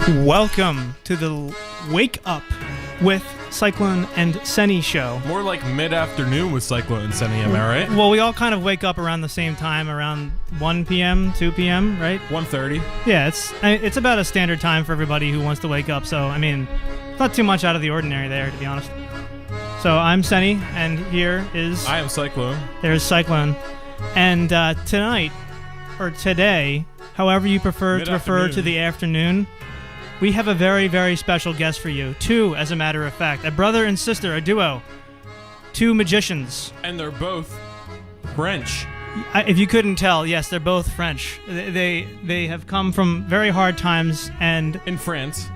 Welcome to the Wake Up with Cyclone and Senny show. More like mid-afternoon with Cyclone and Senny, am I right? Well, we all kind of wake up around the same time, around 1 p.m., 2 p.m., right? 1:30. Yeah, it's about a standard time for everybody who wants to wake up, so, I mean, not too much out of the ordinary there, to be honest. So, I'm Senny, and here is... I am Cyclone. There's Cyclone. And tonight, or today, however you prefer to refer to the afternoon, we have a very, very special guest for you. Two, as a matter of fact. A brother and sister, a duo. Two magicians. And they're both French. If you couldn't tell, yes, they're both French. They have come from very hard times and... In France.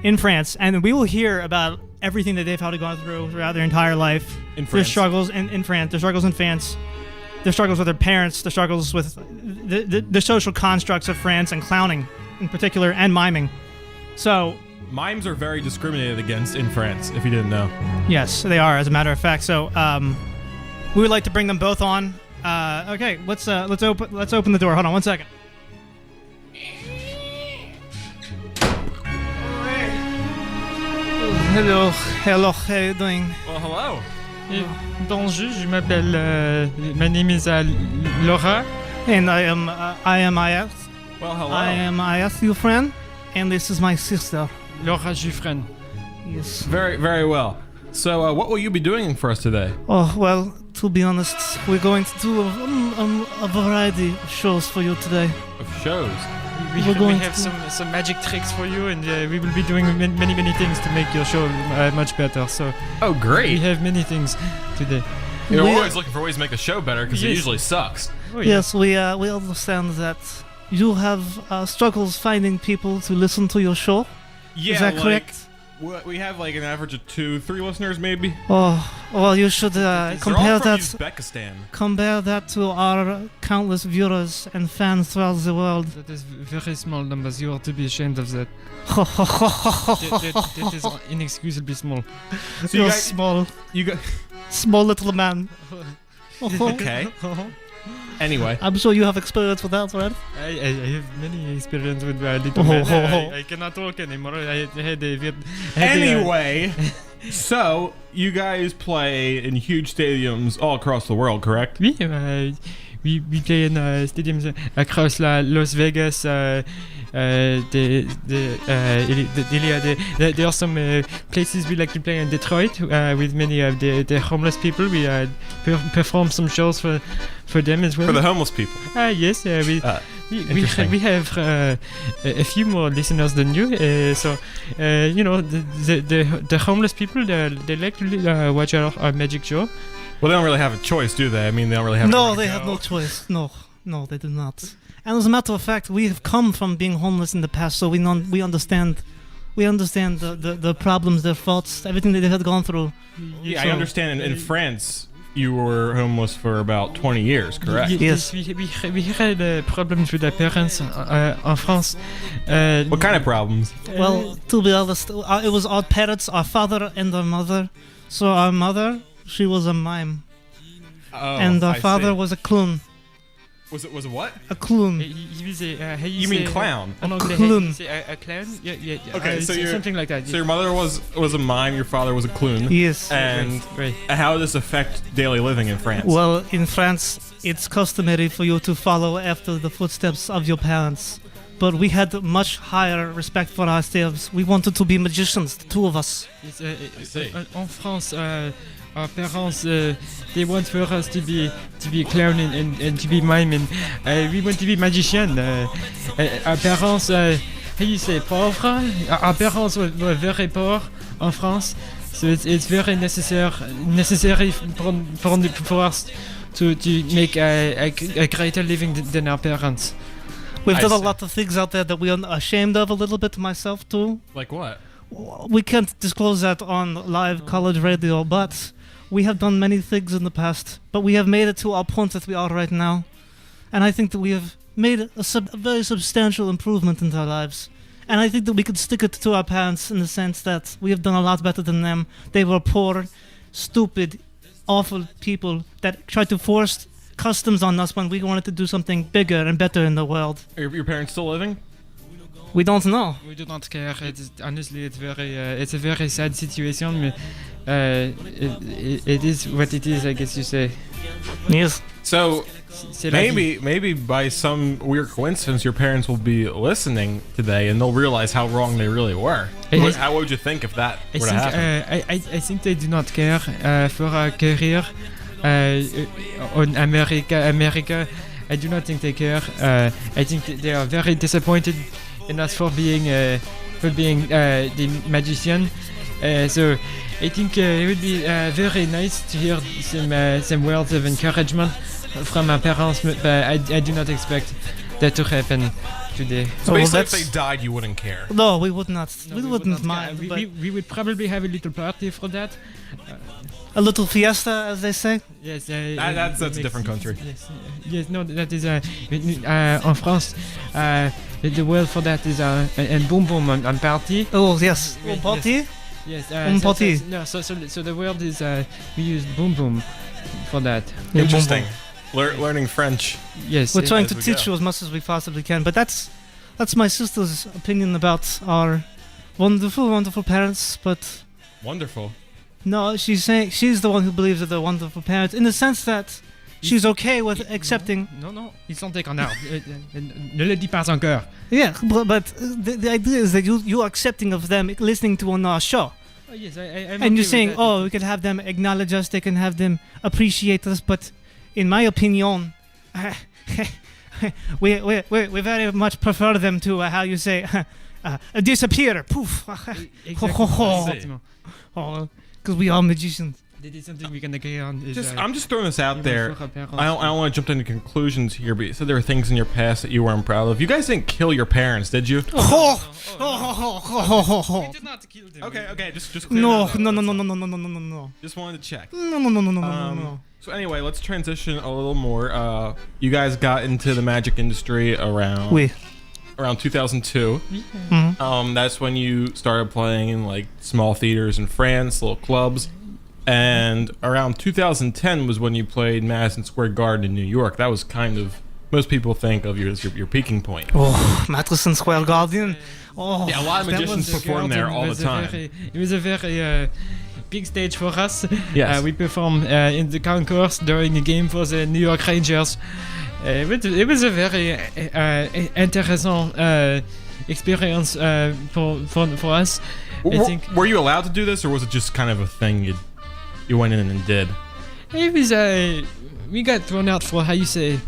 And we will hear about everything that they've had to go through throughout their entire life. In France. Their struggles in France. Their struggles in France. Their struggles with their parents. Their struggles with the social constructs of France and clowning in particular, and miming. So, mimes are very discriminated against in France, if you didn't know. Yes, they are, as a matter of fact. So, we would like to bring them both on. Okay, let's open the door. Hold on 1 second. Hello, how are you doing? Well, hello. Bonjour, je m'appelle. My name is Laura. And I am Ayas. Well, hello. I am Ayas, your friend, and this is my sister. Laura Giffren. Yes. Very, very well. So, what will you be doing for us today? Oh, well, to be honest, we're going to do a variety of shows for you today. Of shows? We have some magic tricks for you, and we will be doing many things to make your show much better. So, oh, great. We have many things today. You're always looking for ways to make a show better, because it usually sucks. Oh, yeah. Yes, we understand that you have struggles finding people to listen to your show. Yeah, is that correct? We have like an average of 2-3 listeners, maybe. Oh, well, you should compare that to our countless viewers and fans throughout the world. That is very small numbers. You ought to be ashamed of that. that is inexcusably small. So you're small. You got small little man. Okay. Anyway, I'm sure you have experience with that, right? I have many experience with little men. I cannot talk anymore. Anyway, so you guys play in huge stadiums all across the world, correct? Oui, we play in stadiums across Las Vegas. There are some places we like to play in Detroit with many of the homeless people. We perform some shows for them as well. For the homeless people? Yes, we have a few more listeners than you. So you know, the homeless people, they like to watch our magic show. Well, they don't really have a choice, do they? I mean, they don't really have. No, they have no choice. No, they do not. And as a matter of fact, we have come from being homeless in the past, so we understand the problems, their faults, everything that they had gone through. Yeah, so, I understand. In France, you were homeless for about 20 years, correct? Yes. We had problems with our parents in France. What kind of problems? Well, to be honest, it was our parents, our father and our mother. So our mother, she was a mime. Oh, and our father was a clown. Was it what? A clown. You mean clown? A clown. A clown? Yeah. Okay, so something like that. So your mother was a mime, your father was a clown. Yes. And right. How does this affect daily living in France? Well, in France, it's customary for you to follow after the footsteps of your parents. But we had much higher respect for ourselves. We wanted to be magicians, the two of us. I see. In France, our parents, they want for us to be clown and to be mime, and we want to be magician. Our parents, how you say, pauvre? Our parents were very poor in France, so it's very necessary for us to make a greater living than our parents. We've done a lot of things out there that we are ashamed of a little bit, myself too. Like what? We can't disclose that on live college radio, but we have done many things in the past. But we have made it to our point that we are right now. And I think that we have made a very substantial improvement in our lives. And I think that we could stick it to our parents in the sense that we have done a lot better than them. They were poor, stupid, awful people that tried to force customs on us when we wanted to do something bigger and better in the world. Are your parents still living? We don't know. We do not care. Honestly, it's a very sad situation. It is what it is, I guess you say. Yes. So C'est la vie. maybe by some weird coincidence, your parents will be listening today and they'll realize how wrong they really were. How would you think if that were to happen? I think they do not care for a career on America. I do not think they care. I think they are very disappointed in us for being the magician. So I think it would be very nice to hear some words of encouragement from our parents, but I do not expect that to happen today. So basically, if that's- they died, you wouldn't care. No, we would not. No, we would wouldn't not care. mind. but We would probably have a little party for that. a little fiesta, as they say. Yes, That's a different country. Yes, no, that is en France. The word for that is and boom boom on party. Oh yes. Yes. Party. Yes, party. So the word is we use boom boom for that. Yeah, Interesting. boom, Learning French. Yes, We're trying as to we teach go. you as much as we possibly can, but that's my sister's opinion about our wonderful parents. But Wonderful. no, she's saying she's the one who believes that they're wonderful parents in the sense that she's okay with accepting. Non, ils sont des connards. Ne le dis pas encore. Yeah, but the idea is that you're accepting of them listening to on our show, Oh, yes, I'm and okay you're with saying, that. oh, we can have them acknowledge us, they can have them appreciate us, but in my opinion, we very much prefer them to how you say disappear, poof, Exactement. because we are magicians. That is something we can agree on. Is, I'm just throwing this out there. for our parents. I don't want to jump into conclusions here, but you said there were things in your past that you weren't proud of. You guys didn't kill your parents, did you? We did not kill them. Okay, just clear No, that up. no, That's no, no, all. no, no, no, no, no, no, Just wanted to check. no, no, no, no, no, no, no. So anyway, let's transition a little more. You guys got into the magic industry around We. around 2002. Mhm. That's when you started playing in like small theaters in France, little clubs. And around 2010 was when you played Madison Square Garden in New York. That was kind of, most people think of your peaking point. Oh, Madison Square Garden. Oh, Yeah, a lot of that magicians was- perform there all the was time. It was a very big stage for us. Yes. We performed in the concourse during a game for the New York Rangers. It was a very interesting experience for us. I think Were you allowed to do this, or was it just kind of a thing you went in and did? it was we got thrown out for how you say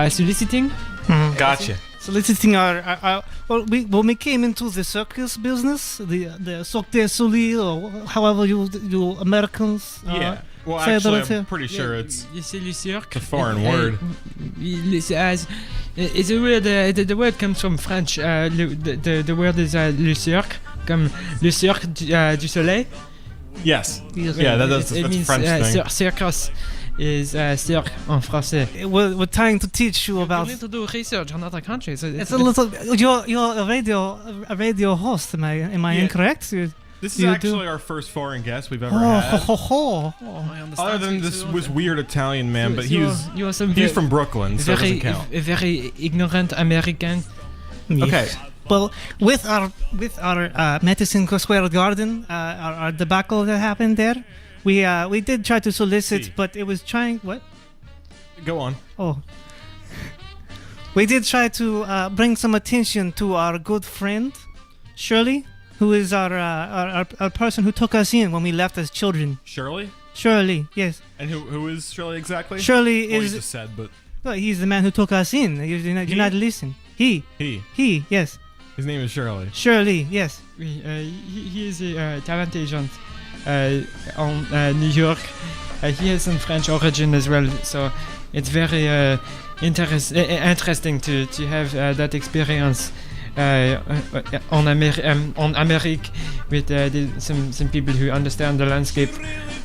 soliciting. Mhm. Gotcha. Soliciting our when we came into the circus business, the Cirque du Soleil, or however you Americans. Yeah. Well, say actually, that I'm pretty sure it's C'est le cirque. a foreign word. It's a word. The word comes from French. The word is le cirque, comme le cirque du soleil. Yes. Yes. Yeah, that's It a means French thing. circus is cirque en français. We're trying to teach you about. We need to do research on other countries. So It's a little. You're a radio host. Am I Yeah. incorrect? This is You do? actually our first foreign guest we've ever Oh, had. ho, ho, ho. I understand. Other than this was weird Italian man, but you he are some was from Brooklyn, so it very doesn't count. very ignorant American. Okay. Well, with our Madison Square Garden, our debacle that happened there, we did try to solicit, See. but it was trying what? Go on. Oh. We did try to bring some attention to our good friend, Shirley, who is our person who took us in when we left as children. Shirley? Shirley, yes. And who is Shirley exactly? Shirley Well, you is. just said, but Well, he's the man who took us in. You're not listening. He, yes. his name is Shirley. Shirley, yes. Oui, he is a talent agent on New York. He has some French origin as well, so it's very interesting to have that experience on America with some people who understand the landscape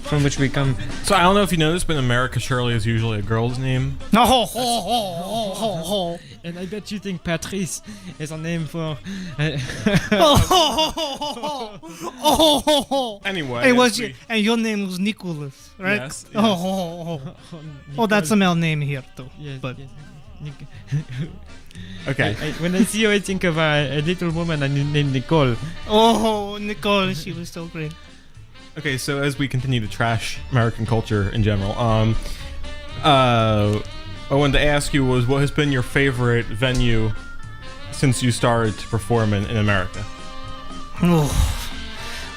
from which we come. So I don't know if you know this, but in America, Shirley is usually a girl's name. No, ho, ho, ho, ho, ho, ho. And I bet you think Patrice is a name for. Oh, ho, ho, ho, ho, ho. Oh, ho, ho. Anyway, Hey, as we- and your name was Nicholas, right? Yes, Oh, yes. ho, ho, ho. Oh, that's a male name here too. Yes, but yes. Okay. When I see you, I think of a little woman named Nicole. Oh, Nicole, she was so great. Okay, so as we continue to trash American culture in general, I wanted to ask you what has been your favorite venue since you started to perform in America? Oh,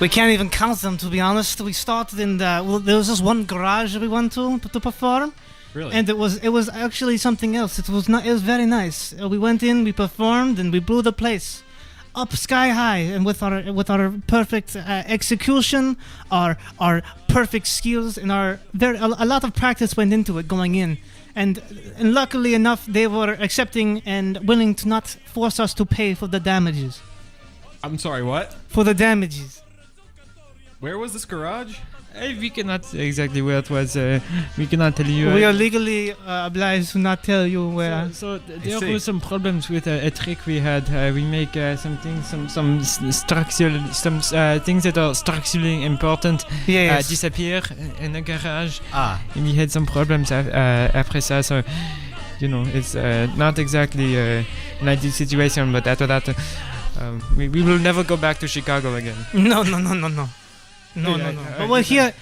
we can't even count them, to be honest. We started in there was this one garage we went to perform. Really? And it was actually something else. It was very nice. We went in, we performed, and we blew the place up sky high. And with our perfect execution, our perfect skills, and a lot of practice went into it going in. And luckily enough, they were accepting and willing to not force us to pay for the damages. I'm sorry, what? For the damages. Where was this garage? We cannot say exactly where it was. We cannot tell you. We are legally obliged to not tell you where. So there were some problems with a trick we had. We make some things that are structurally important disappear in the garage. And we had some problems after that. So it's not exactly an ideal situation. But after that, we will never go back to Chicago again. No. But we're here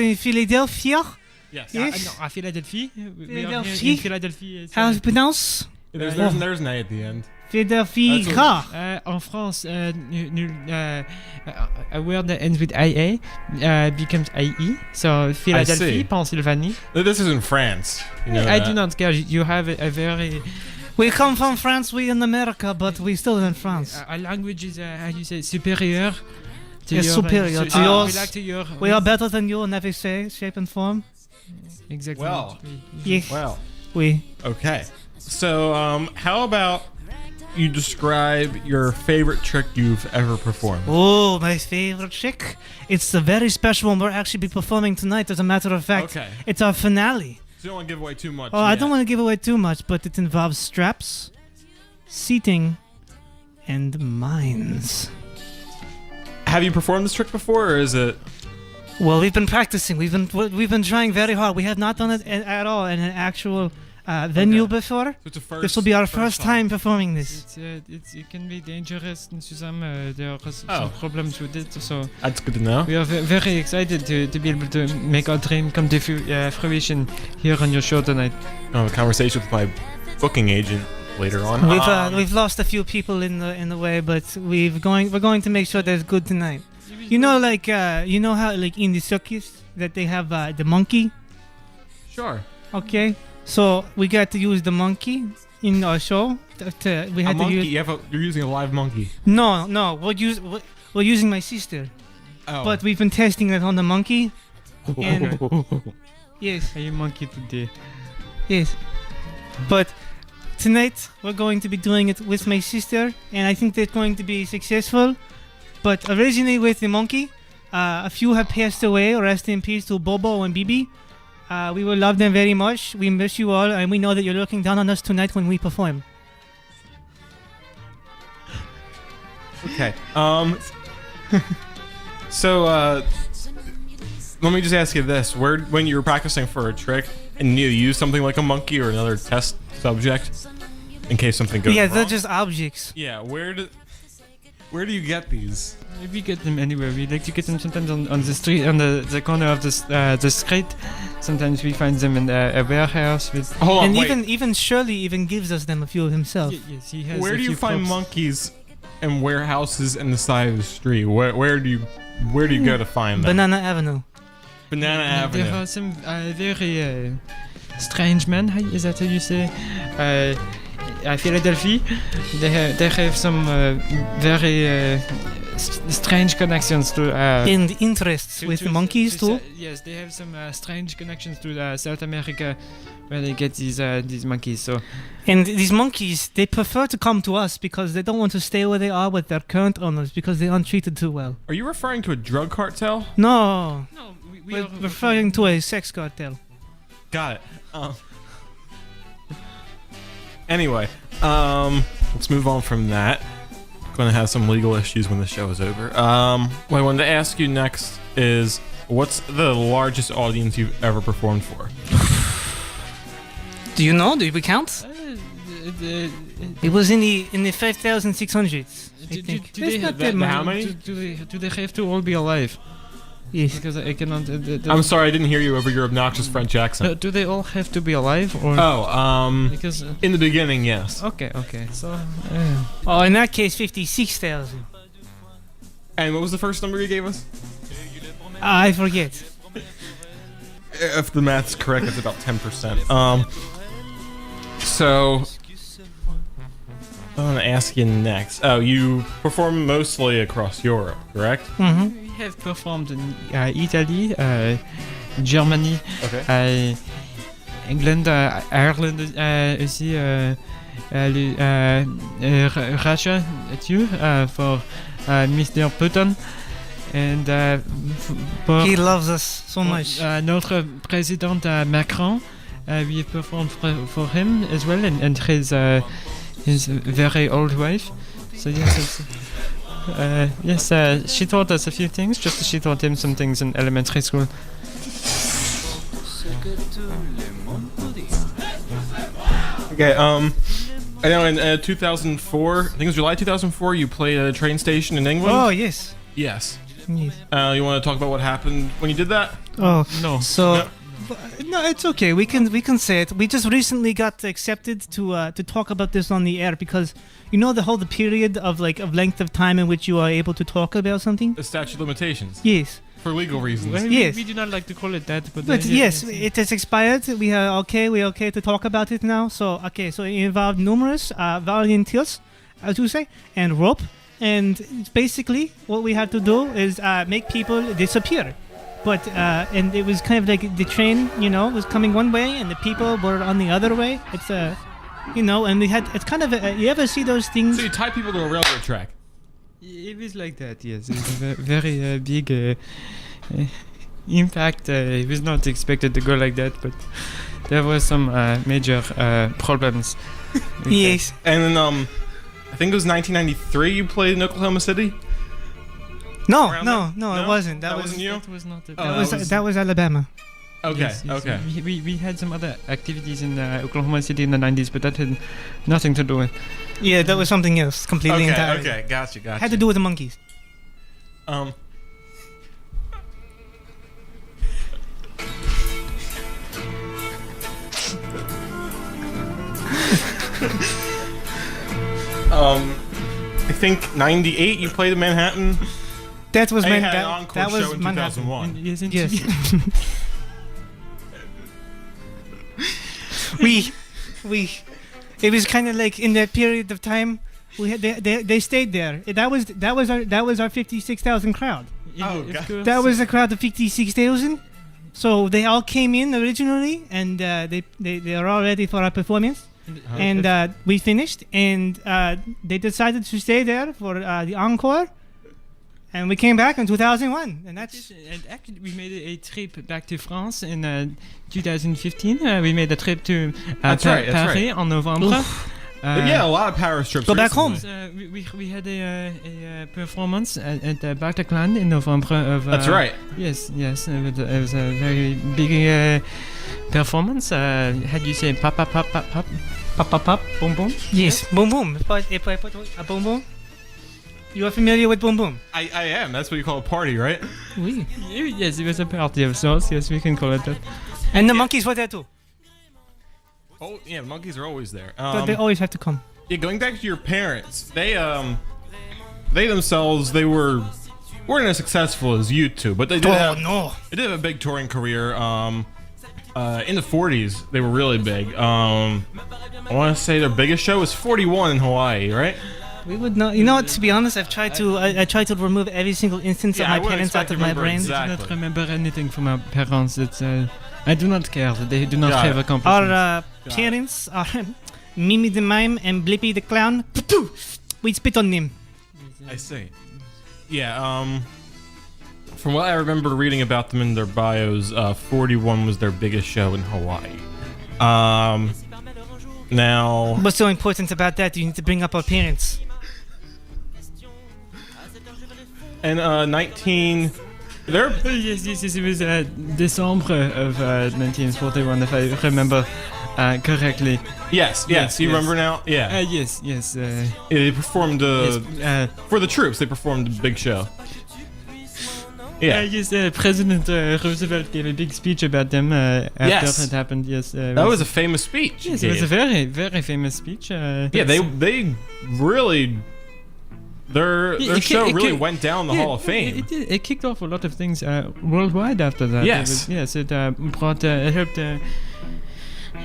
in Philadelphia. Yes. À Philadelphie. We are here Philadelphie. in Philadelphie. How do you pronounce? There's an A at the end. Philadelphia. En France, a word that ends with IA becomes IE. So Philadelphie, Pennsylvanie. This is in France. You know I that. do not care. You have a very... We come from France, we in America, but we still in France. Our language is, how do you say, superior. It's superior to yours. We are better than you in every shape and form. Exactly. Well. Yeah. Well. We. Okay. So, how about you describe your favorite trick you've ever performed? Oh, my favorite trick. It's a very special one we're actually be performing tonight, as a matter of fact. Okay. It's our finale. So you don't want to give away too much. Oh, I don't want to give away too much, but it involves straps, seating, and mines. Have you performed this trick before, or is it? Well, we've been practicing. We've been trying very hard. We have not done it at all in an actual venue before. So it's a first, this will be our first time performing this. It can be dangerous in some. There are some problems with it. So that's good to know. We are very excited to be able to make our dream come to fruition here on your show tonight. I'll have a conversation with my booking agent later on. We've lost a few people in the way, but we're going to make sure there's good tonight. You know, like you know how like in the circus that they have the monkey. Sure. Okay, so we got to use the monkey in our show. We had a monkey? You're using a live monkey. No, we're using my sister. Oh. But we've been testing it on the monkey. And yes. Are you monkey today? Yes. But tonight we're going to be doing it with my sister, and I think they're going to be successful. But originally with the monkey, a few have passed away. Rest in peace to Bobo and Bibi. We will love them very much. We miss you all, and we know that you're looking down on us tonight when we perform. Okay. So, let me just ask you this: when you were practicing for a trick, and you use something like a monkey or another test subject, in case something goes wrong? Yeah, they're just objects. Yeah, where do you get these? We get them anywhere. We like to get them sometimes on the street, on the corner of the street. Sometimes we find them in a warehouse. Hold on, and even Shirley even gives us them a few himself. Yes, he has. Where do you find monkeys in warehouses in the side of the street? Where do you go to find them? Banana Avenue. Banana Avenue. There are some very strange men. Is that how you say? Philadelphia. They have some very strange connections to. And interests with monkeys too. Yes, they have some strange connections to South America, where they get these monkeys. So. And these monkeys, they prefer to come to us because they don't want to stay where they are with their current owners because they aren't treated too well. Are you referring to a drug cartel? No. No, we're referring to a sex cartel. Got it. Anyway, let's move on from that. Going to have some legal issues when the show is over. What I wanted to ask you next is, what's the largest audience you've ever performed for? Do you know? Do we count? It was in the 5,600s. I Do think. they It's not have that much. how many? Do they have to all be alive? Yes. Because I cannot. I'm sorry, I didn't hear you over your obnoxious French accent. Do they all have to be alive, or because? In the beginning, yes. Okay. So. Oh, in that case, 56,000. And what was the first number you gave us? I forget. If the math's correct, it's about 10%. So I'm gonna ask you next. Oh, you perform mostly across Europe, correct? Mm-hmm. We have performed in Italy, Germany, Okay. England, Ireland aussi, Russia too, for Mr. Putin. And pour He loves us so much. notre président Macron, we have performed for him as well, and his very old wife. So yes, she taught us a few things. Just as she taught him some things in elementary school. Okay. I know in 2004, I think it was July 2004, you played at a train station in England. Oh, yes. Yes. Yes. You want to talk about what happened when you did that? Oh, No. so no, it's okay. We can say it. We just recently got accepted to talk about this on the air because you know the period of length of time in which you are able to talk about something. The statute of limitations. Yes, For legal reasons. Well, Yes. we do not like to call it that, but but yes, it has expired. We're okay to talk about it now. So so it involved numerous volunteers, as you say, and rope. And it's basically what we had to do is make people disappear. But and it was kind of like the train, was coming one way and the people were on the other way. It's and we had it's kind of you ever see those things? So you tie people to a railroad track. It was like that. Yes, it was a very big impact. It was not expected to go like that, but there were some major problems. with that. Yes. And then I think it was 1993 you played in Oklahoma City. No, Around no, there? no, No? it wasn't. That was wasn't you? That was not. Oh, that was Alabama. Okay, Yes, yes. okay. We had some other activities in Oklahoma City in the 90s, but that had nothing to do with. Yeah, that was something else completely entirely. Okay, gotcha. Had to do with the monkeys. I think 98 you played in Manhattan. That was And you meant had an that, encore that was show in Manhattan. 2001. Yes, in Yes. TV. we it was kind of like in that period of time we had they stayed there. That was our 56,000 crowd. Yeah, Oh, of God. course. That was a crowd of 56,000. So they all came in originally and they are all ready for our performance. And we finished and they decided to stay there for the encore. And we came back in 2001, and that's And actually, we made a trip back to France in 2015. We made a trip to That's right, that's Paris right. en novembre. Yeah, a lot of Paris trips. Go back home. recently. We had a performance at Bataclan in November of. That's right. Yes. It was a very big performance. How do you say pop pop pop pop pop pop pop pop boom boom? yes, boom boom. If I put a boom boom, you are familiar with boom boom? I am. That's what you call a party, right? Oui. Yes, it was a party of sorts. Yes, we can call it that. And the monkeys were there too. Oh, yeah, monkeys are always there. But they always have to come. Yeah, going back to your parents, they themselves weren't as successful as you two, but they did have no. they did have a big touring career. In the 40s, they were really big. I want to say their biggest show was 41 in Hawaii, right? We would not. You know what? To be honest, I tried to remove every single instance Yeah, of I my wouldn't parents expect out of to my remember brain. exactly. I do not remember anything from my parents. It's I do not care. They do not Got have it. accomplishments. Our parents are Mimi the Mime and Blippy the Clown. We spit on them. I see. Yeah, from what I remember reading about them in their bios, 41 was their biggest show in Hawaii. Now, What's so important about that? You need to bring up our parents. and 19... They're Yes, it was December of 1941, if I remember correctly. Yes. You remember now? Yeah. Yes. They performed for the troops. They performed a big show. Yeah. Yes, President Roosevelt gave a big speech about them after it happened. Yes, that was a famous speech. Yes, it was a very, very famous speech. They really their show really went down the Hall of Fame. It kicked off a lot of things worldwide after that. Yes, it brought it helped.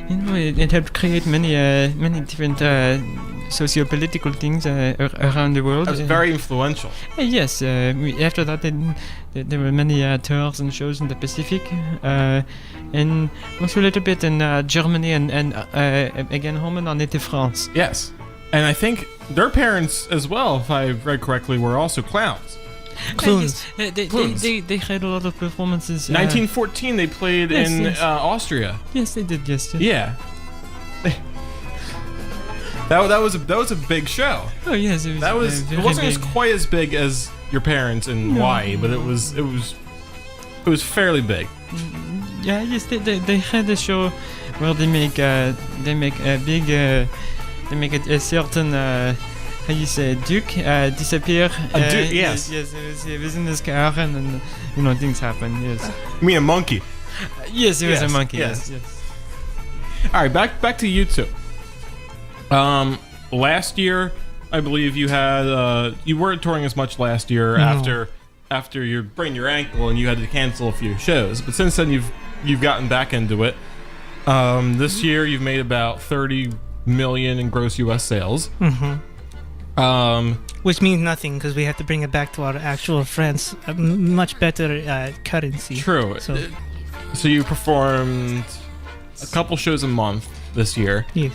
It helped create many different socio-political things around the world. It was very influential. Yes, after that there were many tours and shows in the Pacific, and also a little bit in Germany and again home in native France. Yes, and I think their parents as well, if I read correctly, were also clowns. Clowns. They had a lot of performances. 1914, they played in Austria. Yes, they did. Yes. Yeah. That was a big show. Oh yes, it was. It wasn't as quite as big as your parents in Hawaii, but it was fairly big. Yeah, yes, they had a show where they make a certain how you say Duke disappear. Duke, yes. Yes, it was in his car and things happen. Yes. You mean a monkey? Yes, it was a monkey. Yes. Yes. All right, back to you two. Last year, I believe you had you weren't touring as much last year after you sprained your ankle and you had to cancel a few shows. But since then, you've gotten back into it. This year, you've made about 30 million in gross U.S. sales. Mm-hmm. Which means nothing because we have to bring it back to our actual friends. A much better currency. True. So you performed a couple shows a month this year. Yeah.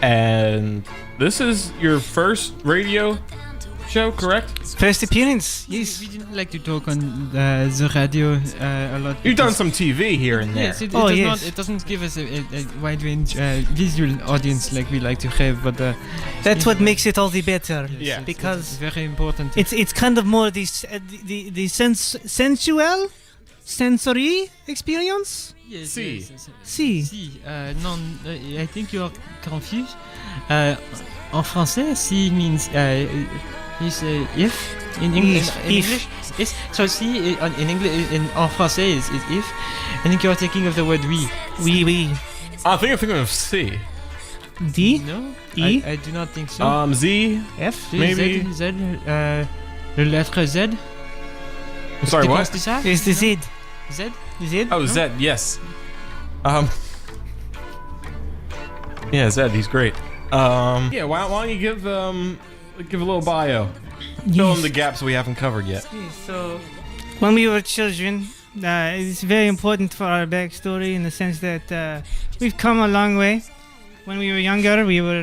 And this is your first radio show, correct? First appearance. Yes. We didn't like to talk on the radio a lot. You've done some TV here and there. Yes, it doesn't give us a wide range visual audience like we like to have, but that's what makes it all the better. Yeah, because it's very important. It's kind of more the sensory experience. Yes. Si. Non, I think you are confused. En français, si means is if. In English, is. So si in English, en français is if. I think you are thinking of the word oui. Oui. I think I'm thinking of C. D? No. E? I do not think so. Z? F? Maybe. Z. Le lettre Z. I'm sorry, what? It's the Z. Z? Z? Oh, Z, yes. Yeah, Zed, he's great. Yeah, why don't you give a little bio? Fill in the gaps we haven't covered yet. So, when we were children, it's very important for our backstory in the sense that we've come a long way. When we were younger, we were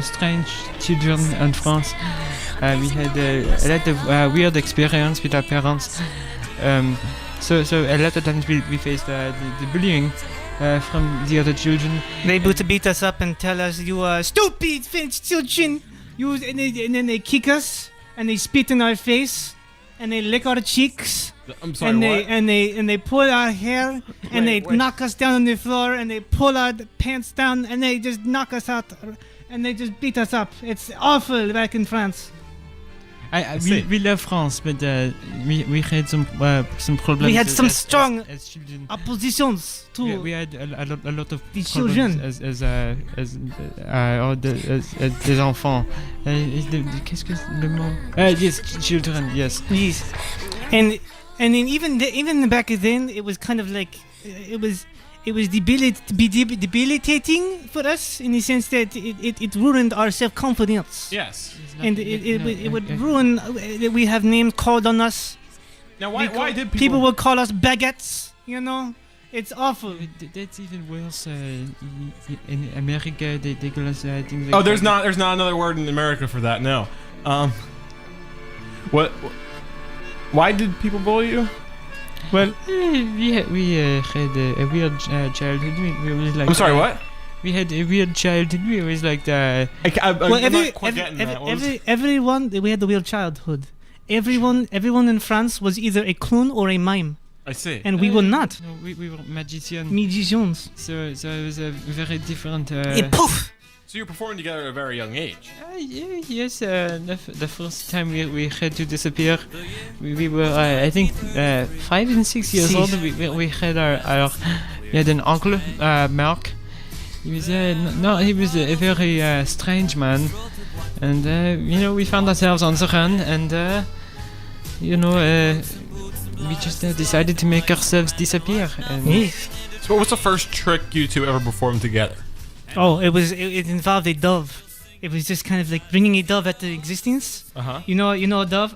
strange children in France. We had a lot of weird experience with our parents. So a lot of times we faced the bullying from the other children. They would beat us up and tell us, "You are stupid French children." And then they kick us and they spit in our face and they lick our cheeks. I'm sorry, what? And they pull our hair and they knock us down on the floor and they pull our pants down and they just knock us out and they just beat us up. It's awful back in France. We love France, but we had some problems. We had some strong as children. Oppositions too. We had a lot of the children as des enfants. Qu'est-ce que le mot? Yes, children. Yes. Yes. And then even back then, it was kind of like it was debilitating for us in the sense that it ruined our self-confidence. Yes. And it would ruin. We have names called on us. Now, why did people would call us baguettes? You know, it's awful. That's even worse. In America, they call us things like. Oh, there's not another word in America for that. No. What? Why did people bully you? Well, we had a weird childhood. We always like. I'm sorry, what? We had a weird childhood. We always liked. We had the weird childhood. Everyone in France was either a clown or a mime. I see. and we were not No, we were magicians. magicians. So it was a very different. Poof! So you're performing together at a very young age. Yes, the first time we had to disappear, we were, I think, 5 and 6 years old. We had we had an uncle, Mark. He was, he was a very strange man. And, we found ourselves on the run, and, we just decided to make ourselves disappear. And Yes. So what was the first trick you two ever performed together? Oh, it involved a dove. It was just kind of like bringing a dove into existence. Uh-huh. You know a dove.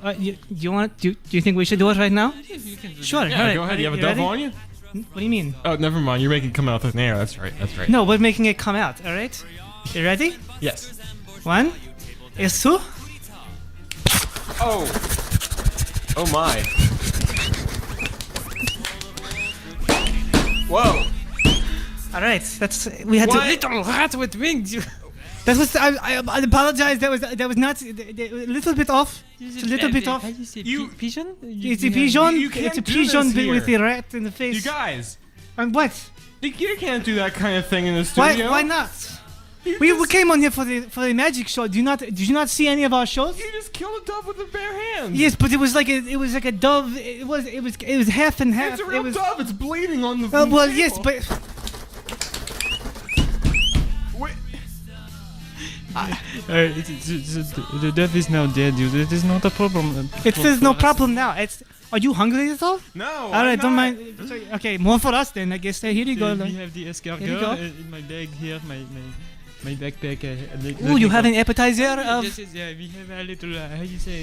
Do you think we should do it right now? Sure. Yeah, all right. go ahead. You have a dove ready? on you? What do you mean? Oh, never mind. You're making it come out with an air. That's right. That's right. No, we're making it come out. All right. You ready? Yes. 1, is 2. Oh. Oh my. Whoa. All right. We had What? to. little rat with wings. That was. I apologize. That was not a little bit off. It's a little bit off. How do you say You- pigeon? It's a pigeon. you can't It's a do pigeon this with here. a rat in the face. You guys. And what? You can't do that kind of thing in the Why? studio. Why not? You We just- came on here for the magic show. Did you not see any of our shows? You just killed a dove with a bare hand. Yes, but it was like a dove. It was half and half. It's a real it was, dove. It's bleeding on the. well, table. yes, but Wait. The dove is now dead. It is not a problem. there's no problem now. Are you hungry at all? No. All right, don't mind. Okay, more for us then. I guess. Here you go. We have the Here you escargot go. in my bag here, my backpack. Ooh, you have an appetizer of This is, we have a little, how you say?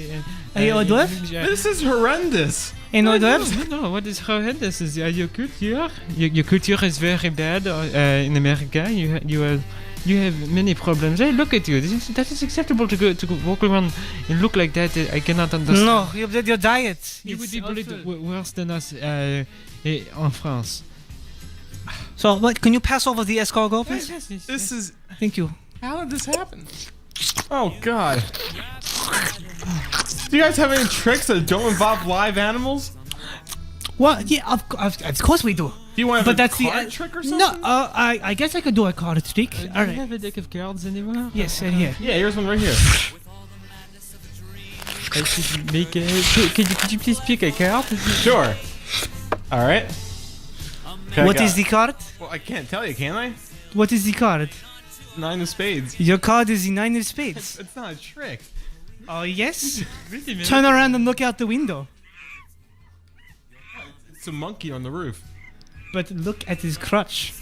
A hors d'oeuvre? This is horrendous. an hors d'oeuvre. No, what is horrendous is your culture. Your culture is very bad in America. You have many problems. Hey, look at you. That is acceptable to walk around and look like that. I cannot understand. No, your diet. You would is be bullied awful. worse than us in France. So, what? Can you pass over the escargot, please? This is. Thank you. How did this happen? Oh God. Do you guys have any tricks that don't involve live animals? What? Yeah, of course we do. Do you want to But that's the card trick or something? No, I guess I could do a card trick. Do All you right. have a deck of cards anywhere? Yes, and here. Yeah, here's one right here. I should make a, could you please pick a card? Sure. All right. Okay, What is the card? Well, I can't tell you, can I? What is the card? 9 of spades. Your card is the 9 of spades. It's not a trick. Oh, yes? Wait a minute. Turn around and look out the window. It's a monkey on the roof. But look at his crutch.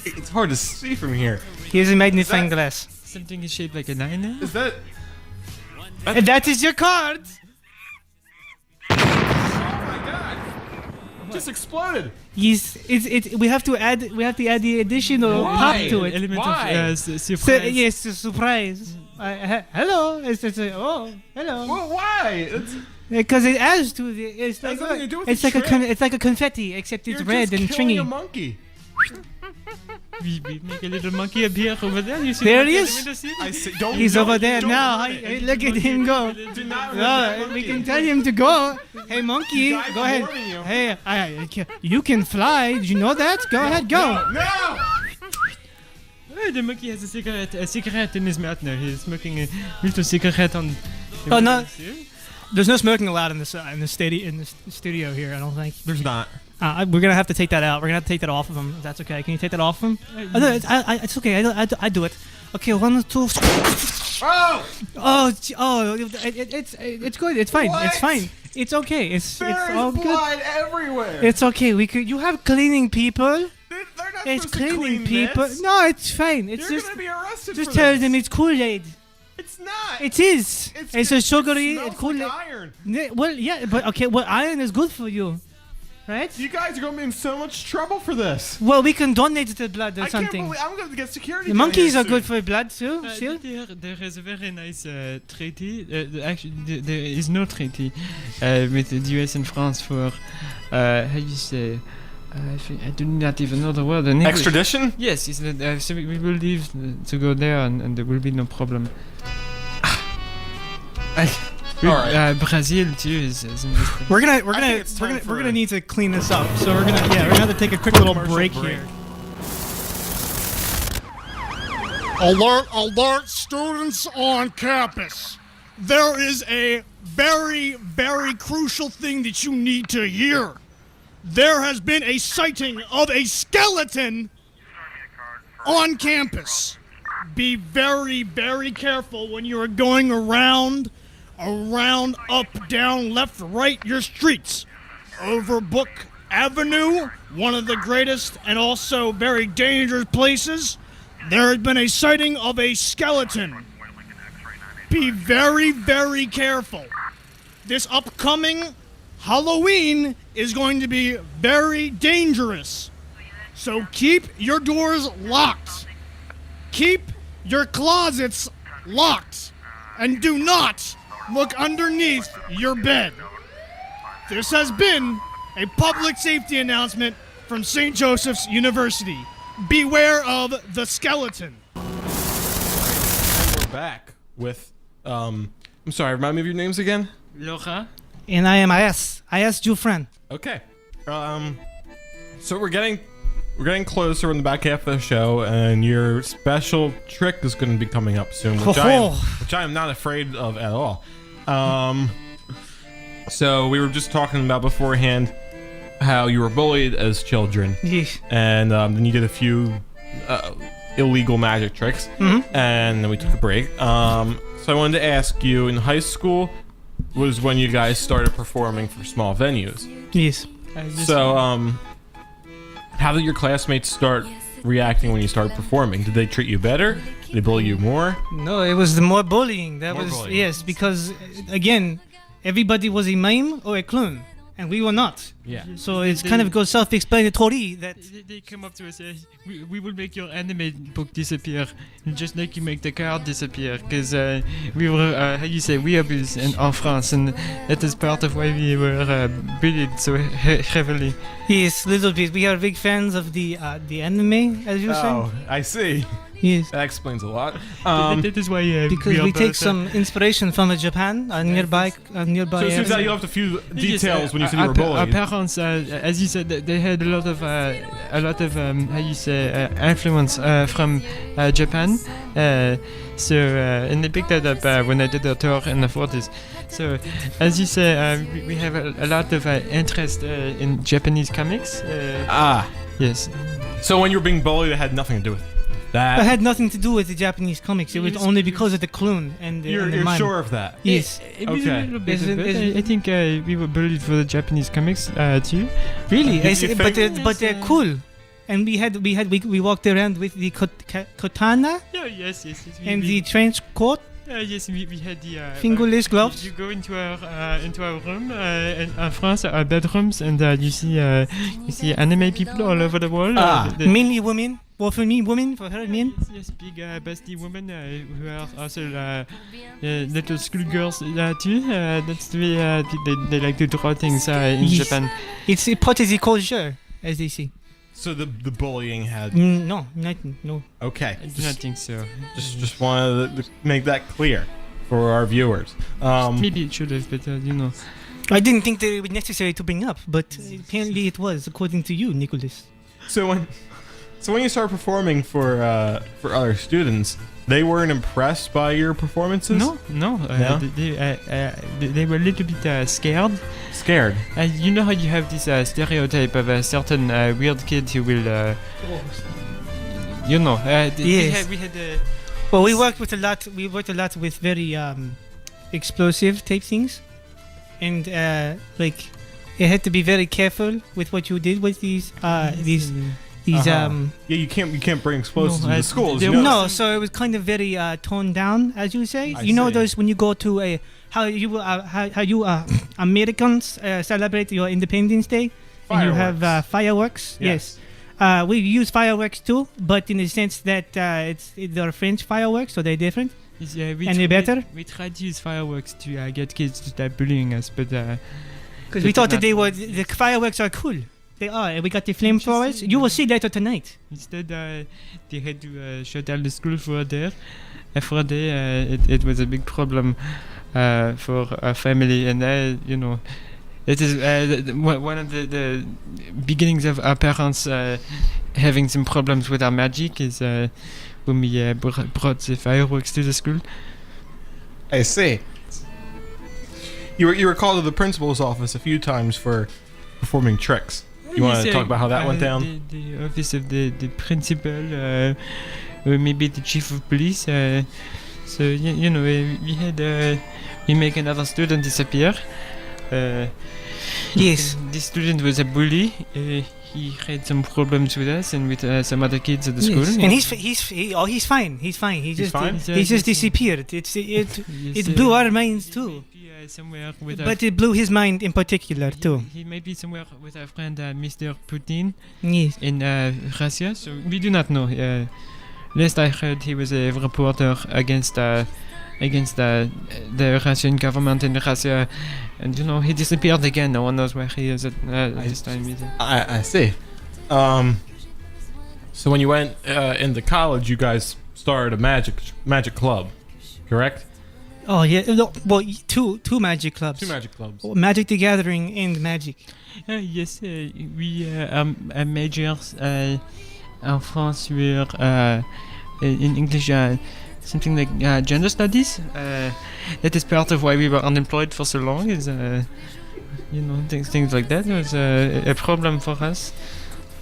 It's hard to see from here. Here's a magnifying That- glass. Something is shaped like a 9. Is that? And that is your card! Oh my God! Just exploded. Yes, we have to add the additional Why? pop to it. Element Why? of So, surprise. yes, a surprise. Hello. Oh, hello. Well, why? Because it adds to the. It's Has like nothing to do with it's the like trick. it's like a confetti, except it's You're red just and killing stringy. a monkey. We make a little monkey appear over there. You see There that he in is. the window seat? I see. Don't. He's don't- over there don't now. run it. Hey, look at him go. Do not run No, that we monkey. can tell him to go. Hey, monkey, Guys, go I'm ahead. warning you. Hey, you can fly. Did you know that? Go ahead, go. No! Oh, the monkey has a cigarette in his mouth now. He's smoking a little cigarette on. Oh, no. There's no smoking allowed in the studio here. I don't think. There's not. We're gonna have to take that out. We're gonna have to take that off of him. If that's okay. Can you take that off of him? Oh, no, it's okay. I do it. Okay, 1, 2. Oh! It's good. It's fine. What? It's fine. It's okay. It's There's all good. blood everywhere. It's okay. You have cleaning people. They're not It's supposed to cleaning clean people. this. No, it's fine. It's You're just gonna be arrested just for tell this. them it's Kool-Aid. It's not. It is. It's a sugary. It It's smells Kool-Aid. like iron. Well, yeah, but okay. Well, iron is good for you, right? You guys are gonna be in so much trouble for this. Well, we can donate the blood or I something. can't believe I'm gonna get security. The down monkeys here are soon. good for blood too. See? There is a very nice treaty. Actually, there is no treaty with the US and France for how you say. I do not even know the word in English. Extradition? Yes, so we will leave to go there, and there will be no problem. right. Brazil too is interesting. We're think it's time we're for gonna a- need to clean this up. So we're gonna have to take a quick little Commercial break break. here. Alert, alert, students on campus. There is a very, very crucial thing that you need to hear. There has been a sighting of a skeleton on campus. Be very, very careful when you are going around, up, down, left, right, your streets. Overbrook Avenue, one of the greatest and also very dangerous places. There has been a sighting of a skeleton. Be very, very careful. This upcoming Halloween is going to be very dangerous. So keep your doors locked. Keep your closets locked. And do not look underneath your bed. This has been a public safety announcement from St. Joseph's University. Beware of the skeleton. We're back with I'm sorry, remind me of your names again? Laura? And I am IS Jufren. Okay. So we're getting closer in the back half of the show, and your special trick is going to be coming up soon, which I am not afraid of at all. So we were just talking about beforehand how you were bullied as children, Yeesh. and then you did a few illegal magic tricks, and then we took a break. So I wanted to ask you, in high school was when you guys started performing for small venues. Yes. So, how did your classmates start reacting when you started performing? Did they treat you better? Did they bully you more? No, it was the more bullying. More bullying. Yes, because again, everybody was a mime or a clown, and we were not. Yeah. So it's kind of goes self-explanatory that They come up to us and say, we will make your anime book disappear, just like you make the card disappear, because we were, weeaboos en France, and that is part of why we were bullied so heavily. yes, little bit. We are big fans of the anime, as you say. Oh, I see. Yes. That explains a lot. That is why Because are we take both, some inspiration from Japan, a nearby So it seems area. that you left a few details Yes, when you said you were our bullied. parents, as you said, they had a lot of influence from Japan. And they picked that up when they did their tour in the 40s. So, as you say, we have a lot of interest in Japanese comics. Yes. So when you were being bullied, it had nothing to do with that. It had nothing to do with the Japanese comics. It was only because of the clown and the You're mime. sure of that? Yes. It was Okay. a little bit Is of it- it. is it- I think we were bullied for the Japanese comics too. Really? Did I you say- think- but they're cool. And we walked around with the katana Yeah, yes. and the trench coat, Yes, we had the fingerless gloves. You go into our room in France, our bedrooms, and you see anime people all over the wall. Mainly women. Well, for me, women. For her, men. Yes, big busty women who are also little schoolgirls too. That's the way they like to draw things in Yes. Japan. It's a part of the culture, as they say. So the bullying had. No, nothing. No. Okay. I do not think so. Just wanted to make that clear for our viewers. Maybe it should have, but I didn't think that it was necessary to bring up, but apparently it was, according to you, Nicholas. So when you started performing for other students, they weren't impressed by your performances. No. No? They were a little bit scared. Scared. You know how you have this stereotype of a certain weird kid who will, Yes. we had Well, we worked a lot with very explosive type things, and you had to be very careful with what you did with these Yeah, you can't bring explosives No, into schools. there you know? No, so it was kind of very toned down, as you say. I You know see. those when you go to how you Americans celebrate your Independence Day, and you have fireworks. Yes. We use fireworks too, but in the sense that they're French fireworks, so they're different. And they're better? We tried to use fireworks to get kids to stop bullying us, but Because we thought that the fireworks are cool. They are. And we got the flamethrowers. You will see later tonight. instead they had to shut down the school for a day. For a day, it was a big problem. for our family, and it is one of the beginnings of our parents having some problems with our magic is when we brought the fireworks to the school. I see. You were called to the principal's office a few times for performing tricks. You want to talk about how that went down? The office of the principal, or maybe the chief of police. So we had we make another student disappear. Yes. This student was a bully. He had some problems with us and with some other kids at the school. And he's fine. He's fine. He just disappeared. It blew our minds too. Somewhere with but it blew his mind in particular too. He may be somewhere with our friend Mr. Putin Yes. in Russia. So we do not know. Last I heard, he was a reporter against the Russian government in Russia, and he disappeared again. No one knows where he is at this time either. I see. So when you went into college, you guys started a magic club, correct? Oh yeah. No, well, two magic clubs. Two magic clubs. Magic the Gathering and Magic. Yes, we are majors en France were in English something like gender studies. That is part of why we were unemployed for so long. Is things like that was a problem for us.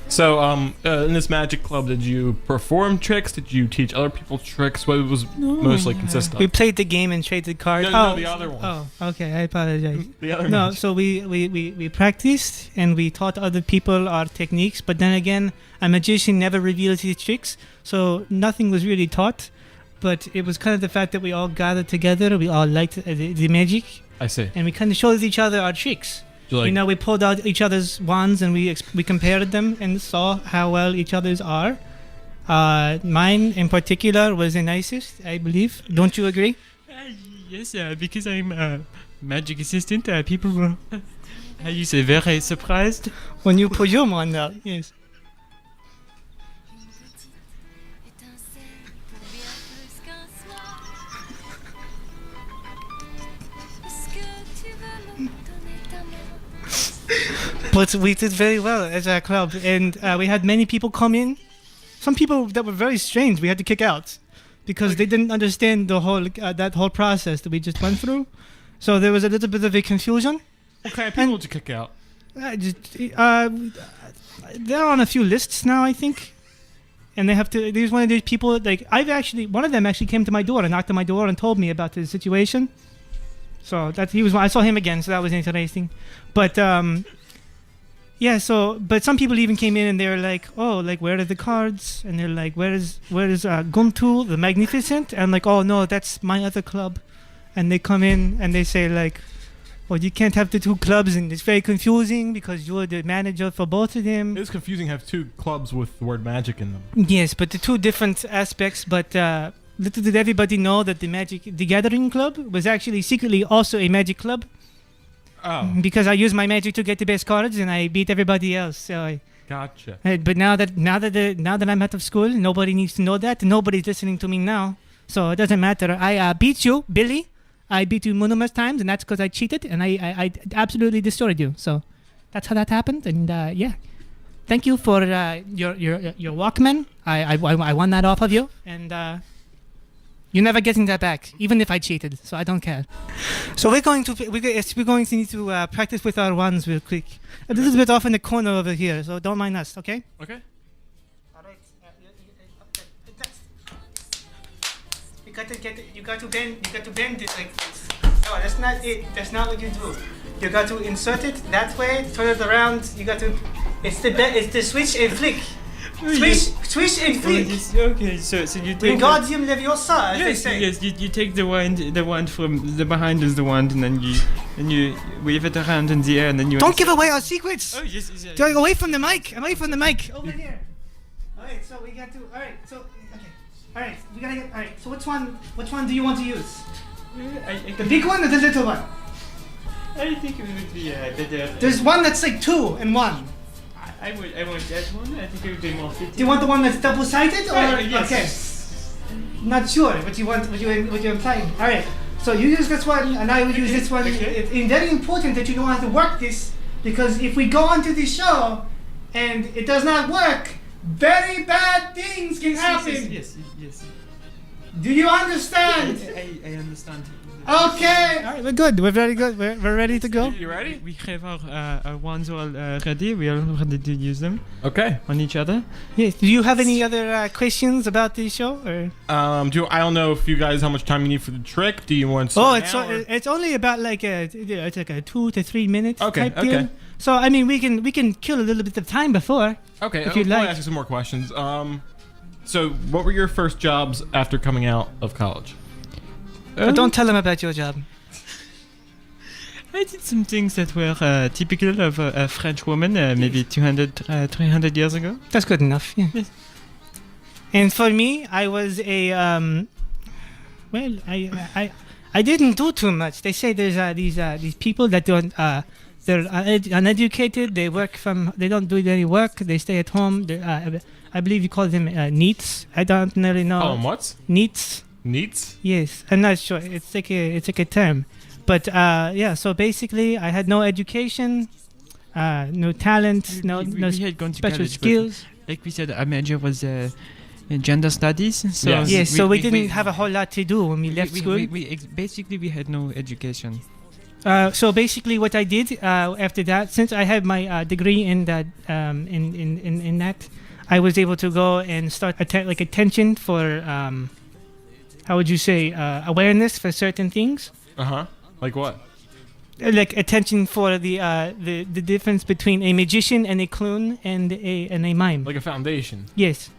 So, in this magic club, did you perform tricks? Did you teach other people tricks? What was mostly consist of? We played the game and traded cards. No, the other one. Oh, okay. I apologize. The other No, magic. so we practiced and we taught other people our techniques. But then again, a magician never reveals his tricks, so nothing was really taught. But it was kind of the fact that we all gathered together. We all liked the magic, I see. and we kind of showed each other our tricks. We pulled out each other's wands and we compared them and saw how well each other's are. Mine in particular was the nicest, I believe. Don't you agree? Yes, because I'm a magic assistant. People were, how you say, very surprised when you put your wand out. Yes. But we did very well as a club, and we had many people come in. Some people that were very strange we had to kick out because they didn't understand the whole that whole process that we just went through. So there was a little bit of a confusion. What kind of people did you kick out? They're on a few lists now, I think, and they have to. There's one of these people. Like one of them actually came to my door and knocked on my door and told me about the situation. So I saw him again, so that was interesting. But yeah. So, but some people even came in and they were like, "Oh, like where are the cards?" And they're like, "Where is Guntu the Magnificent?" And like, "Oh no, that's my other club." And they come in and they say like, "Well, you can't have the two clubs," and it's very confusing because you're the manager for both of them. It is confusing to have two clubs with the word magic in them. Yes, but the two different aspects. But little did everybody know that the Gathering Club was actually secretly also a magic club. Oh. Because I used my magic to get the best cards and I beat everybody else. So Gotcha. but now that I'm out of school, nobody needs to know that. Nobody's listening to me now, so it doesn't matter. I beat you, Billy. I beat you numerous times, and that's because I cheated and I absolutely destroyed you. So that's how that happened. And yeah, thank you for your Walkman. I won that off of you, and you're never getting that back, even if I cheated. So I don't care. So we're going to need to practice with our wands real quick. A little bit off in the corner over here, so don't mind us, okay? Okay. All right. You got to bend it like this. No, that's not it. That's not what you do. You got to insert it that way, turn it around. You got to. It's the switch and flick. Swish and flick. Okay, so you take Wingardium Leviosa, as they yes, say. yes. You take the wand from the behind is the wand, and then you wave it around in the air, and then you don't give away our secrets. Oh yes. Go away from the mic. Away from the mic. Over here. All right. So we got to. All right. So okay. All right. We gotta get. All right. So which one do you want to use? The big one or the little one? I think it would be better. There's one that's like 2 in 1. I want that one. I think it would be more fitting. Do you want the one that's double-sided or yes. okay? Not sure what you want. What you implying? All right. So you use this one, and I will use this one. It's very important that you know how to work this, because if we go onto the show and it does not work, very bad things can happen. Yes. Do you understand? I understand. Okay. All right, we're good. We're very good. We're ready to go. You ready? We have our wands all ready. We are ready to use them Okay. on each other. Yes. Do you have any other questions about the show? Or? I don't know if you guys how much time you need for the trick. Do you want? To It's only about like it's like a 2 to 3 minutes type Okay. deal. So I mean we can kill a little bit of time before. Okay. If you'd I'll like. ask you some more questions. So what were your first jobs after coming out of college? But don't tell them about your job. I did some things that were typical of a French woman, maybe 200, 300 years ago. That's good enough. Yeah. Yes. And for me, I was a I didn't do too much. They say there's these people that don't they're uneducated. They don't do any work. They stay at home. I believe you call them NEETs. I don't really know. Oh, what? NEETs. NEETs? Yes, I'm not sure. It's like a term, but yeah. So basically, I had no education, no talent, no we had gone to special college, skills. Like we said, our major was in gender studies. So Yes. So we didn't have a whole lot to do when we left school. Basically, we had no education. So basically, what I did after that, since I had my degree in that, in that, I was able to go and start attention for, how would you say, awareness for certain things. Like what? Like attention for the difference between a magician and a clown and a mime. Like a foundation. Yes.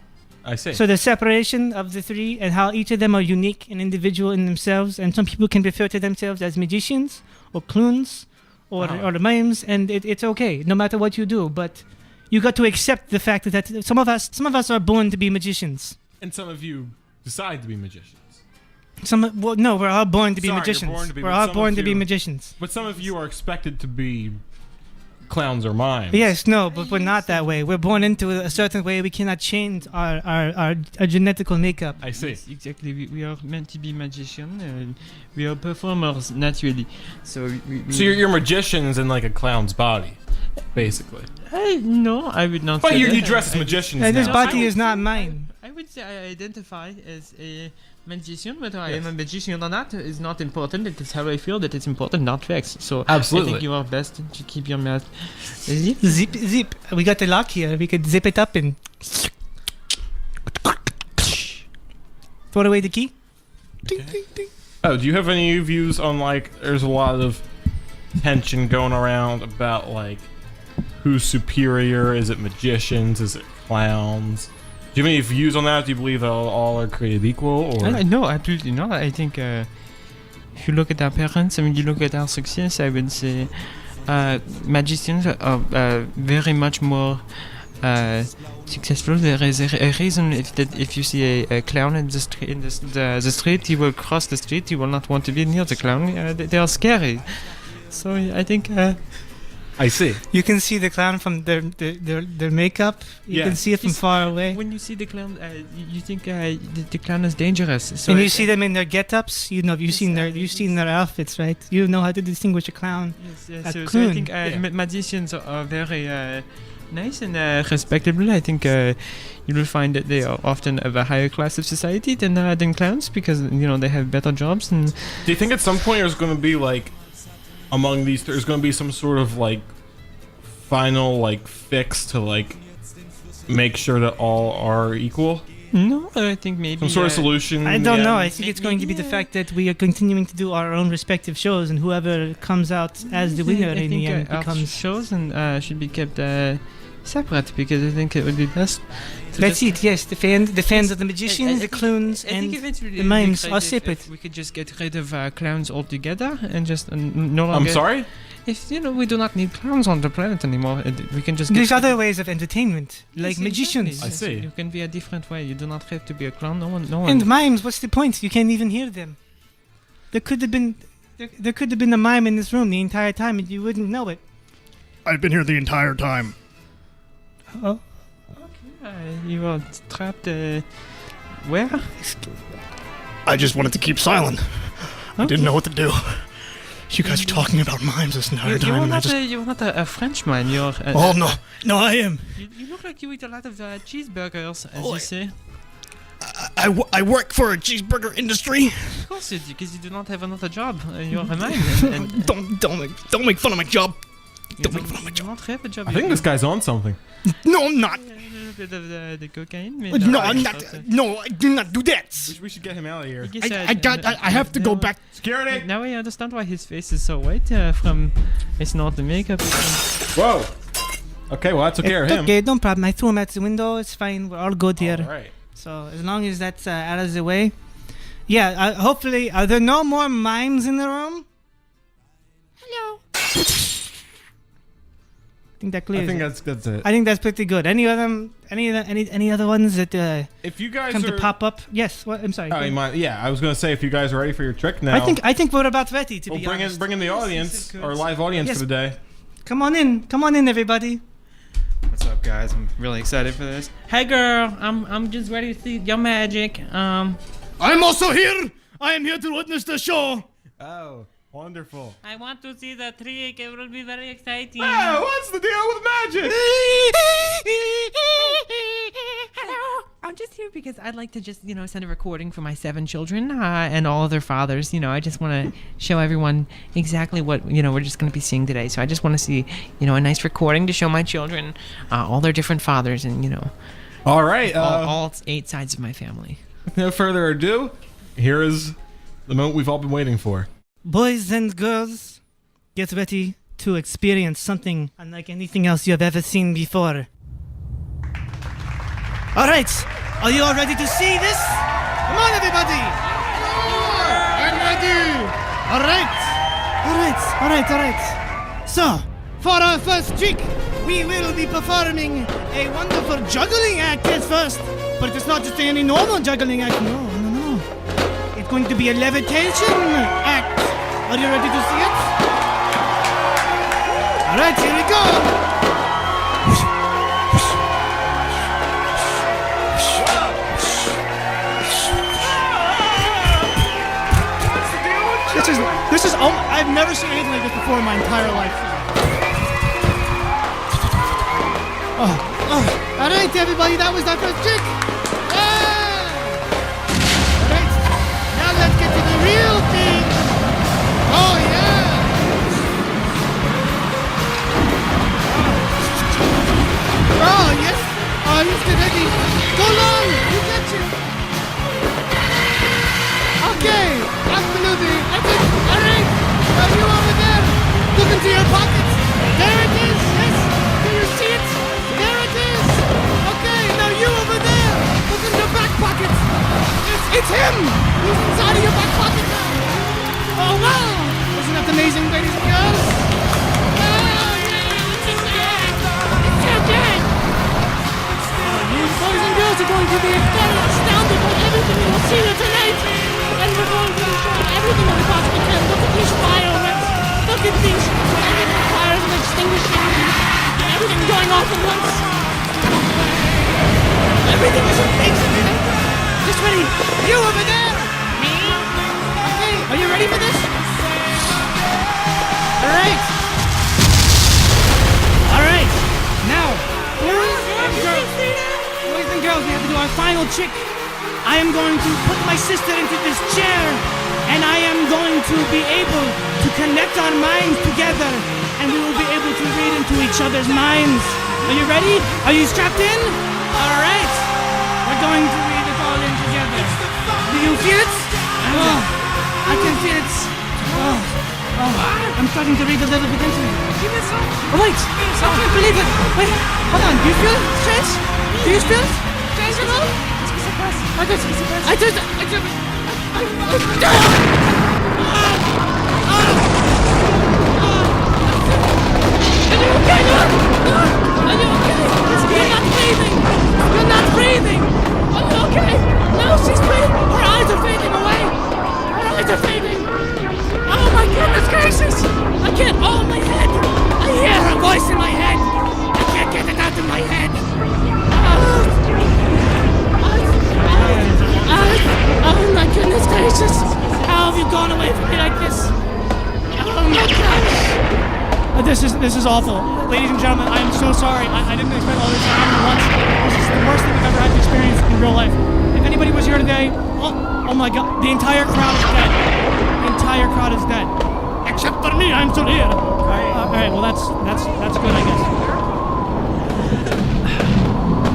I see. So the separation of the three and how each of them are unique and individual in themselves, and some people can refer to themselves as magicians or clowns or mimes, and it's okay no matter what you do. But you got to accept the fact that some of us are born to be magicians. And some of you decide to be magicians. No, we're all born to be Sorry, you're magicians. born to be, we're but all some born of to be you- magicians. But some of you are expected to be clowns or mimes. Yes, no, but we're not that way. We're born into a certain way. We cannot change our genetical makeup. I see. Yes, exactly. We are meant to be magicians. We are performers naturally. So So you're magicians in like a clown's body, basically. No, I would not. But say you that. dress as magicians This now. body is not mine. I would say I identify as a magician, whether I am a magician or not is not important. It is how I feel that it's important, not facts. So Absolutely. I think you are best to keep your mouth zip. Zip. We got the lock here. We could zip it up and throw away the key. Ding, ding, ding. Oh, do you have any views on like? There's a lot of tension going around about like who's superior. Is it magicians? Is it clowns? Do you have any views on that? Do you believe that all are created equal? Or No, absolutely not. I think if you look at our parents, I mean, you look at our success, I would say magicians are very much more successful. There is a reason if you see a clown in the street, you will cross the street. You will not want to be near the clown. They are scary. So I think. I see. You can see the clown from their makeup. You can see it from far away. When you see the clown, you think the clown is dangerous. So And you see them in their get-ups. You've seen their outfits, right? You know how to distinguish a clown. Yes, so I clown. think magicians are very nice and respectable. I think you will find that they are often of a higher class of society than clowns because they have better jobs. And Do you think at some point there's going to be like among these there's going to be some sort of like final like fix to like make sure that all are equal? no, I think maybe Some sort of solution? I don't know. I Yeah. think it's going to be the fact that we are continuing to do our own respective shows, and whoever comes out as the winner I in think the end our becomes. shows and should be kept separate because I think it would be best. That's it. Yes, the fans of the magicians, the clowns, I think and eventually the mimes it'd be are great separate. if we could just get rid of clowns altogether and just no longer. I'm sorry? If we do not need clowns on the planet anymore, we can just. There's get other ways of entertainment, like Yes, magicians. exactly. I see. You can be a different way. You do not have to be a clown. No one. And mimes, what's the point? You can't even hear them. There could have been a mime in this room the entire time, and you wouldn't know it. I've been here the entire time. Oh, You are trapped. Where? I just wanted to keep silent. I didn't know what to do. You guys are talking about mimes this entire time. You're not a Frenchman. You're. Oh no, I am. You look like you eat a lot of cheeseburgers, as you say. I work for a cheeseburger industry. Of course you do, because you do not have another job. You're a mime. Don't make fun of my job. Don't make fun of my You job. don't have a job. I think this guy's on something. No, I'm not. A little bit of the cocaine. No, I'm not. No, I do not do that. We should get him out of here. I have to go back. Security! Now I understand why his face is so white from it's not the makeup. Whoa! Okay, well, I took care of him. Okay, no problem. I threw him out the window. It's fine. We're all good here. All right. So as long as that's out of the way. Yeah, hopefully. Are there no more mimes in the room? Hello. I think that clears. I think it. that's it. I think that's pretty good. Any other ones that If you guys come are... to pop up? Yes. What? I'm sorry. Oh, you might, yeah, I was going to say, if you guys are ready for your trick now... I think we're about ready to we'll be bring honest. in the audience, our live audience Yes. for the day. Come on in, everybody. What's up, guys? I'm really excited for this. Hey, girl. I'm just ready to see your magic. I'm also here. I am here to witness the show. Oh, wonderful. I want to see the trick. It will be very exciting. Oh, what's the deal with magic? Hello. I'm just here because I'd like to just, send a recording for my 7 children and all of their fathers. I just want to show everyone exactly what, we're just going to be seeing today. So I just want to see, a nice recording to show my children all their different fathers and, All right. all 8 sides of my family. With no further ado, here is the moment we've all been waiting for. Boys and girls, get ready to experience something unlike anything else you have ever seen before. All right, are you all ready to see this? Come on, everybody! I'm ready. All right. So, for our first trick, we will be performing a wonderful juggling act at first. But it's not just any normal juggling act, no. It's going to be a levitation act. Are you ready to see it? All right, here we go. This is I've never seen anything like this before in my entire life. All right, everybody, that was our first trick. All right, now let's get to the real thing. Oh yeah. Oh yes. Oh, Mr. Ready. Go long. You got you. Okay, absolutely. All right. Are you over there? Look into your pockets. There it is. Yes. Do you see it? There it is. Okay, now you over there. Look in your back pockets. It's him. He's inside of your back pocket now. Oh wow. Isn't that amazing, ladies and girls? Oh yeah. It's so good. You boys and girls are going to be very astounded by everything you will see here tonight. And we're going to show everything that we possibly can. Look at these fireworks. Look at these fires and extinguishing. Everything going off at once. Everything is amazing. Just ready. You over there. Me. Okay. Are you ready for this? All right. All right. Now, boys and girls, we have to do our final trick. I am going to put my sister into this chair, and I am going to be able to connect our minds together, and we will be able to read into each other's minds. Are you ready? Are you strapped in? All right. We're going to read it all in together. Do you feel it? Oh, I can feel it. Oh, I'm starting to read a little bit into it. Oh, wait. I can't believe it. Wait, hold on. Do you feel it, Strange? Do you feel it? Strange at all? I did. Are you okay? You're not breathing. Are you okay? No, she's breathing. Her eyes are fading away. Oh my goodness gracious. I can't. Oh, my head. I hear her voice in my head. I can't get it out of my head. Oh my goodness gracious. How have you gone away from me like this? Oh my gosh! This is awful. Ladies and gentlemen, I am so sorry. I didn't expect all this to happen at once. This is the worst thing I've ever had to experience in real life. If anybody was here today, oh my god, the entire crowd is dead. The entire crowd is dead. Except for me, I'm still here. Alright, well that's good, I guess.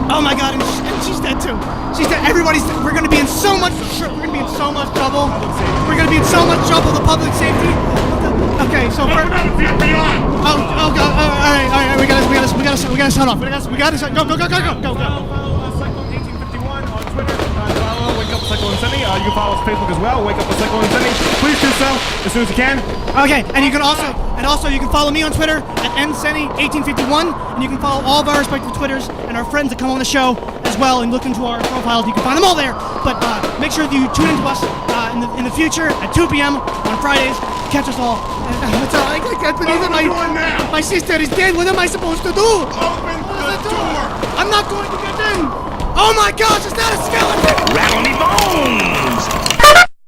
Oh my god, and she's dead too. She's dead. We're gonna be in so much trouble. We're gonna be in so much trouble. The public safety. Okay, so for oh god. All right. We gotta shut off. We gotta shut. Go. Follow Cyclone 1851 on Twitter. Follow Wake Up with Cyclone and Senny. You can follow us on Facebook as well. Wake Up with Cyclone and Senny. Please do so as soon as you can. Okay, and you can follow me on Twitter at nsenny1851, and you can follow all of our respective Twitters and our friends that come on the show as well, and look into our profiles. You can find them all there. But make sure that you tune into us in the future at 2 p.m. on Fridays. Catch us all. I can't believe it. My sister is dead. What am I supposed to do? Open the door. I'm not going to get in. Oh my gosh, is that a skeleton? Rattle me bones!